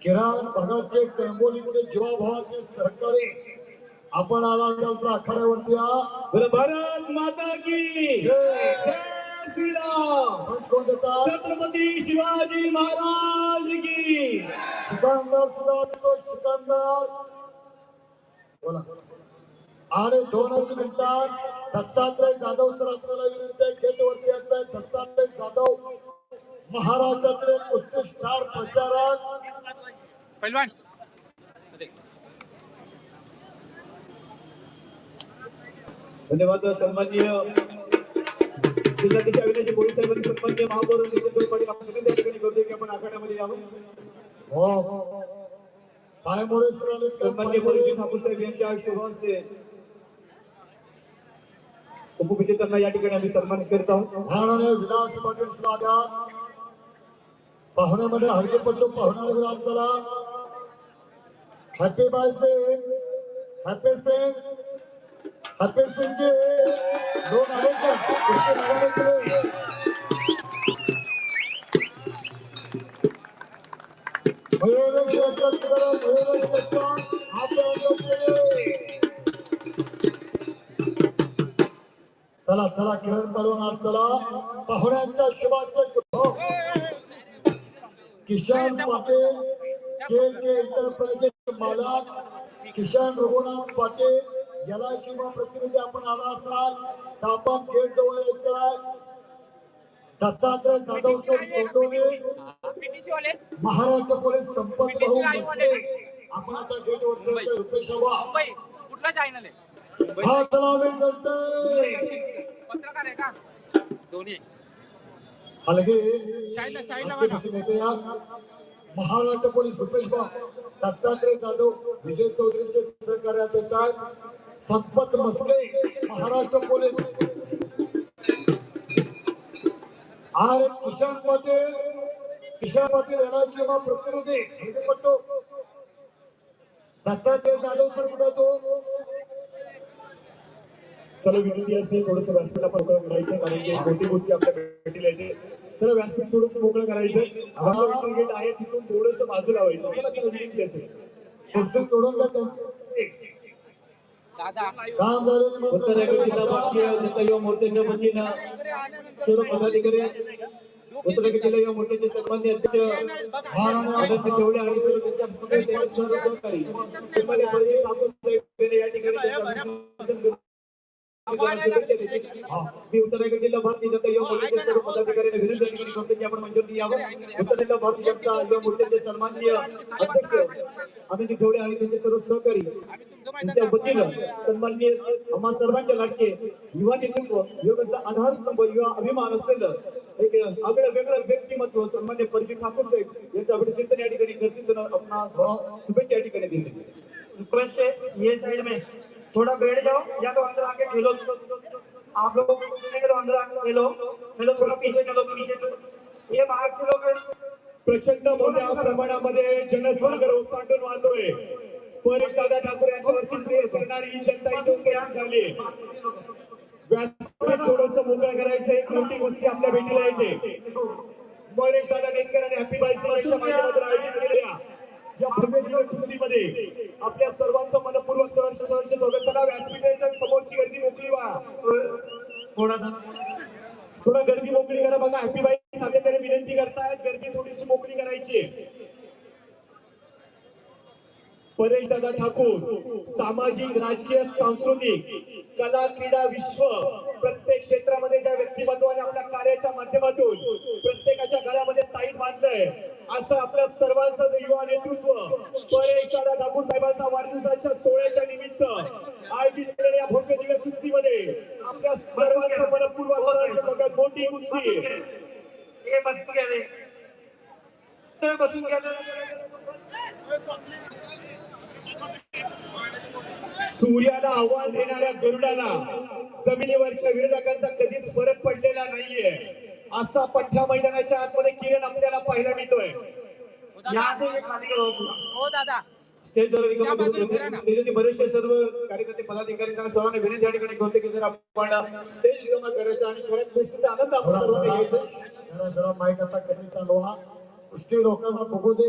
किरण भगतचे कळंबोलीतले जीवाभावाचे सहकारी आपण आला तर आखाड्यावरती भारत माता की जय श्रीराम। पंच कोण देतात? छत्रपती शिवाजी महाराज की। सिकंदर सुद्धा तो सिकंदर बोला आणि 2च मिनिटात दत्तात्रय जाधव सर आपल्याला विनंती आहे गेट वरती यायचं आहे। दत्तात्रय जाधव महाराष्ट्रातील कुस्ती स्टार प्रचारक पहिलवान धन्यवाद। सन्माननीय जिल्हाधीश अविनाजी पोलीस साहेबांनी सन्माननीय महापौर नितीन पाटील आपण सगळे त्या ठिकाणी करतोय की आपण आखाड्यामध्ये यावं। हो पायमोडे सर आले सन्माननीय पोलीस ठाकूर साहेब यांच्या शुभ हस्ते उपविजेत्यांना या ठिकाणी आम्ही सन्मानित करत आहोत। माननीय विलास पाटील साधा पाहुण्यामध्ये हलकेपट्टू पाहुण्याला विराम चला। हॅपी बाय सिंग हॅपी सिंग हॅपी सिंग जी दोन आले का कुस्ती लगाने के लिए मयूरेश शेखर की तरफ मयूरेश शेखर आप लोग चलिए। चला चला किरण पहलवान आज चला पाहुण्यांच्या शुभास्ते किशन पाटील के एंटरप्राइजेस मालक किशन रघुनाथ पाटील याला शिवा प्रतिनिधी आपण आला असाल तर आपण गेट जवळ यायचं आहे। दत्तात्रय जाधव सर सोडवणे महाराष्ट्र पोलीस संपत भाऊ मस्के आपण आता गेट वरती यायचं। रुपेश कुठला चॅनल आहे? हा तलावे जळते पत्रकार आहे का? दोन्ही अलगे साईडला बघा। महाराष्ट्र पोलीस रुपेश भाऊ दत्तात्रय जाधव विजय चौधरीचे सहकार्यात येतात। संपत मस्के महाराष्ट्र पोलीस आणि किशन पाटील याला शिवा प्रतिनिधी हलकेपट्टू दत्तात्रय जाधव सर कुठे तो चला विनंती असेल थोडस व्यासपीठ आपण मोकळं करायचं कारण की मोठी गोष्टी आपल्या भेटीला येते। चला व्यासपीठ थोडस मोकळं करायचं गेट आहे तिथून थोडस बाजूला व्हायचं। चला चला विनंती असेल कुस्ती तोडून घ्या त्यांचे काम झालेली उत्तराखंड जिल्हा भारतीय जनता युवा मोर्चाच्या वतीनं सर्व पदाधिकारी उत्तराखंड जिल्हा युवा मोर्चाचे सन्माननीय अध्यक्ष ठेवले आणि सर्व सहकारी या ठिकाणी मी उत्तराखंड जिल्हा भारतीय जनता युवा मोर्चाचे सर्व पदाधिकाऱ्यांना विनंती करतो की आपण मंचावरती यावं। उत्तर जिल्हा भारतीय जनता युवा मोर्चाचे सन्माननीय अध्यक्ष अमित ठेवले आणि त्यांचे सर्व सहकारी यांच्या वतीनं सन्माननीय आम्हा सर्वांच्या लाडके युवा नेतृत्व युवकांचा आधारस्तंभ युवा अभिमान असलेलं एक आगळं वेगळं व्यक्तिमत्व सन्मान्य परिचित ठाकूर साहेब यांचं अभिषेक या ठिकाणी करतील अपना शुभेच्छा या ठिकाणी देते। रिक्वेस्ट है ये साइड में थोड़ा बैठ जाओ या तो अंदर आके खेलो। आप लोग तो अंदर आके खेलो नहीं तो थोड़ा पीछे चलो ये बाहर से लोग प्रचंड मोठ्या प्रमाणामध्ये जनसागर ओसांडून वाहतोय। परेश दादा ठाकूर यांच्यावरती प्रेम करणारी ही जनता इथून तयार झाली। व्यासपीठ थोडंसं मोकळं करायचं एक मोठी गोष्टी आपल्या भेटीला येते। परेश दादा नेतकर आणि हॅपी बाय सिंगच्या माध्यमातून आयोजित केलेल्या या भव्य कुस्तीमध्ये आपल्या सर्वांचं मनपूर्वक सहर्ष स्वागत। चला व्यासपीठाच्या समोरची गर्दी मोकळी व्हा थोडा गर्दी मोकळी करा। बघा हॅपी बाई सातत्याने विनंती करतायत गर्दी थोडीशी मोकळी करायची आहे। परेश दादा ठाकूर सामाजिक राजकीय सांस्कृतिक कला क्रीडा विश्व प्रत्येक क्षेत्रामध्ये ज्या व्यक्तिमत्वाने आपल्या कार्याच्या माध्यमातून प्रत्येकाच्या गळ्यामध्ये ताईत बांधलंय असं आपल्या सर्वांचं जे युवा नेतृत्व परेश दादा ठाकूर साहेबांचा वाढदिवसाच्या सोहळ्याच्या निमित्त आयोजित केलेल्या या भव्य दिव्य कुस्तीमध्ये आपल्या सर्वांचं मनपूर्वक सगळ्यात मोठी कुस्ती ये बसून घ्या रे ते बसून घ्या सूर्याला आव्हान देणाऱ्या गरुडाला जमिनीवरच्या विरोधकांचा कधीच फरक पडलेला नाहीये असा पठ्ठा मैदानाच्या आतमध्ये किरण आपल्याला पाहायला मिळतोय। हो दादा स्टेजवर स्टेजवरती बरेचसे सर्व कार्यकर्ते पदाधिकारी त्यांना सर्वांना विनंती या ठिकाणी करते की जर आपण स्टेज रिकामा करायचा आणि खऱ्या गोष्टीचा आनंद आपण सर्वांना घ्यायचा। जरा माईक आता कमी चालवा कुस्ती लोकांना बघू दे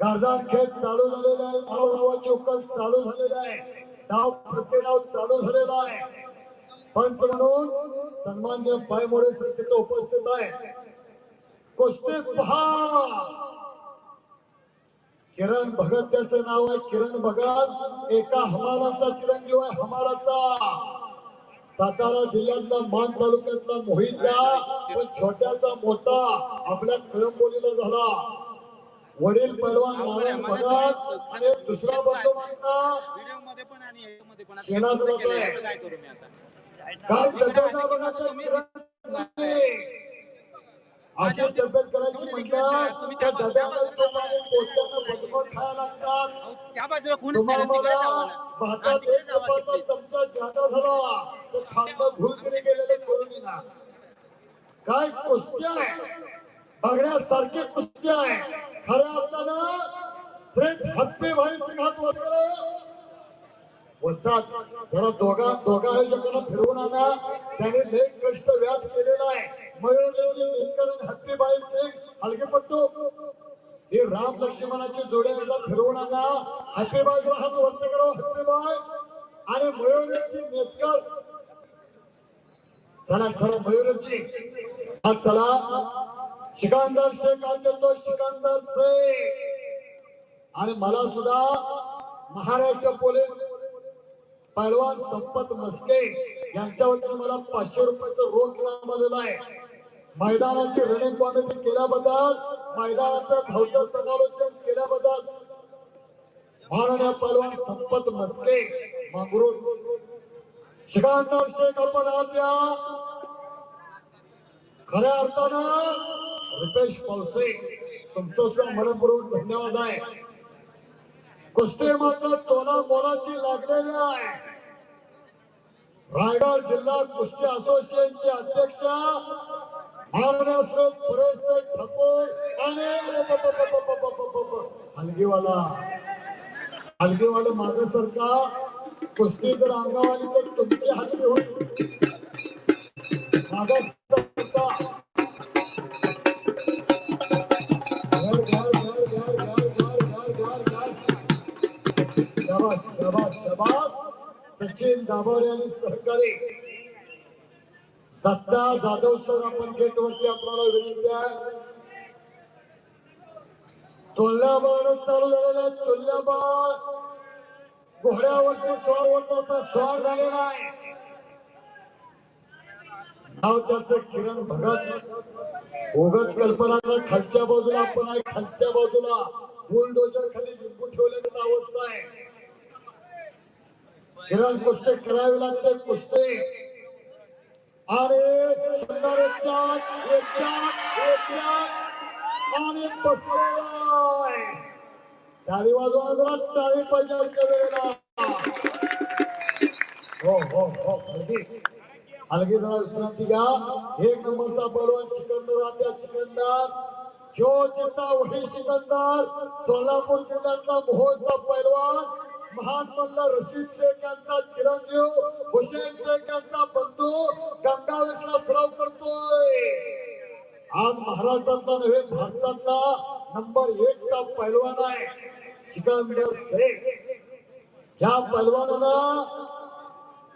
गारदार खेळ चालू झालेला आहे. डावाची उकल चालू झालेला आहे. डाव प्रति डाव चालू झालेला आहे. पंच म्हणून सन्मान्य पायमोडे सर तिथे उपस्थित आहे. कुस्ती पहा. किरण भगत त्याचं नाव आहे. किरण भगत एका हमालाचा चिरंजीव आहे. हमालाचा सातारा जिल्ह्यातला मान तालुक्यातला मोहितचा पण छोट्याचा मोठा आपल्या कळंबोलीला झाला. वडील पैलवान नारायण भगत आणि दुसरा बंधू मागता शेणात जात आहे. काय तब्येत आहे बघा त्या किरणची. अशी तब्येत करायची म्हटलं त्या डब्याला तूप आणि पोत्यानं बदम खायला लागतात. तुम्हाला मला भातात एक तुपाचा चमचा जादा झाला तर खांदा घुल तरी गेलेले कळून ना. काय कुस्ती आहे. बघण्यासारखी कुस्ती आहे. खऱ्या अर्थानं श्रेष्ठ हप्पी भाई सिंहात वस्तात जरा दोघा आयोजकांना फिरवून आणा. त्याने लय कष्ट व्याप केलेला आहे. मयूरजी नेतकरण हत्तीबाई सिंग हलगेपट्टू ही राम लक्ष्मणाची जोड्या एकदा फिरवून आणा. हत्तीबाई जरा हात वरती करा. हत्तीबाई आणि मयूरजी नेतकर चला चला मयूरजी हा चला. सिकंदर शेख आज देतो. सिकंदर शेख आणि मला सुद्धा महाराष्ट्र पोलीस पैलवान संपत मस्के यांच्या वतीने मला 500 रुपयाचं रोख इनाम आलेलं आहे. मैदानाची रनिंग कॉमेडी केल्याबद्दल मैदानाचं धावतं समालोचन केल्याबद्दल माननीय पैलवान संपत मस्के मांगरूळ सिकंदर शेख आपण आत या. खऱ्या अर्थानं रुपेश पावसे तुमचं सुद्धा मनपूर्वक धन्यवाद आहे. कुस्ती मात्र तोला मोलाची लागलेली आहे. रायगड जिल्हा कुस्ती असोसिएशनचे अध्यक्ष माननीय श्री परेश ठाकूर आणि हलगीवाला माग सरका. कुस्ती जर अंगावाली तर तुमची हलगी होईल. माग सरका. सचिन दाभाडे आणि सहकारी दत्ता जाधव सर आपण गेट वरती आपल्याला विनंती आहे. तोल्याबाळ चालू झालेला आहे. तोल्याबाळ घोड्यावरती स्वार होत असा स्वार झालेला आहे. नाव त्याचं किरण भगत. उगाच कल्पना करा खालच्या बाजूला आपण आहे. खालच्या बाजूला बुलडोजर खाली लिंबू ठेवल्याची अवस्था आहे. किरण कुस्ती करावी लागते. कुस्ती आणि सुंदर एक आणि बसलेला आहे. टाळी वाजवणं जरा टाळी पाहिजे अशा वेळेला. हो हो हो हलगी जरा विश्रांती घ्या. 1 नंबरचा पैलवान सिकंदर आत्या सिकंदर जो चित्ता वही सिकंदर. सोलापूर जिल्ह्यातला मोहोळचा पैलवान महान मल्ल रशीद शेख यांचा चिरंजीव हुसेन शेख यांचा बंधू गंगावेशला सराव करतोय. आज महाराष्ट्रातला नव्हे भारतातला नंबर 1 चा पैलवान आहे सिकंदर शेख. ज्या पैलवानानं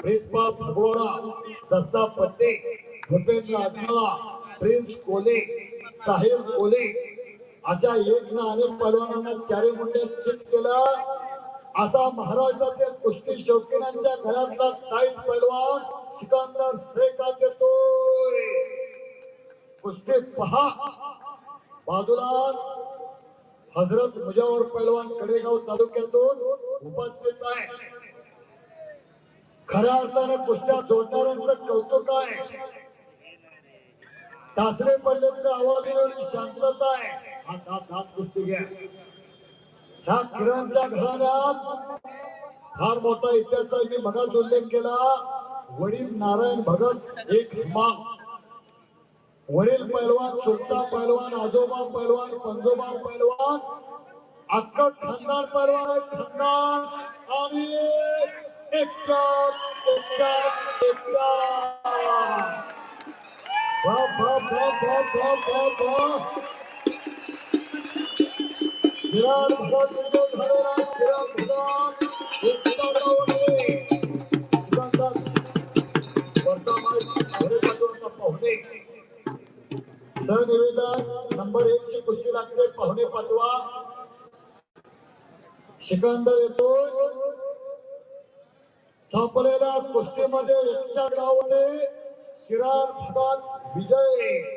प्रीतपाल भगवाडा, जस्सा पट्टे, भूपेंद्र आजमाला, प्रिन्स कोले, साहिल कोले अशा एक ना अनेक पैलवानांना चारी मुंड्यात चित केला. असा महाराष्ट्रातील कुस्ती शौकीनांच्या घरातला ताईत पैलवान सिकंदर शेख देतोय. कुस्ती पहा. बाजूला हजरत मुजावर पैलवान कडेगाव तालुक्यातून उपस्थित आहे. खऱ्या अर्थाने कुस्त्या जोडणाऱ्यांचं कौतुक आहे. टाचरे पडले तरी आवाज एवढी शांतता आहे. हात कुस्ती घ्या. ह्या किरणच्या घराण्यात फार मोठा इतिहास आहे. मी मगाच उल्लेख केला. वडील नारायण भगत एक हिमाम. वडील पैलवान, चुलता पैलवान, आजोबा पैलवान, पंजोबा पैलवान, अख्खा खानदान पैलवान आहे. खानदान आणि एक साथ विराट भगत विजय झालेला विराट भगत एक किताबावरती सिकंदर वरचा माईक पाहुणे पाठवता पाहुणे सनिवेदन नंबर 1 ची कुस्ती लागते पाहुणे पाठवा सिकंदर येतो संपलेल्या कुस्तीमध्ये एकच्या डावामध्ये किरण भगत विजय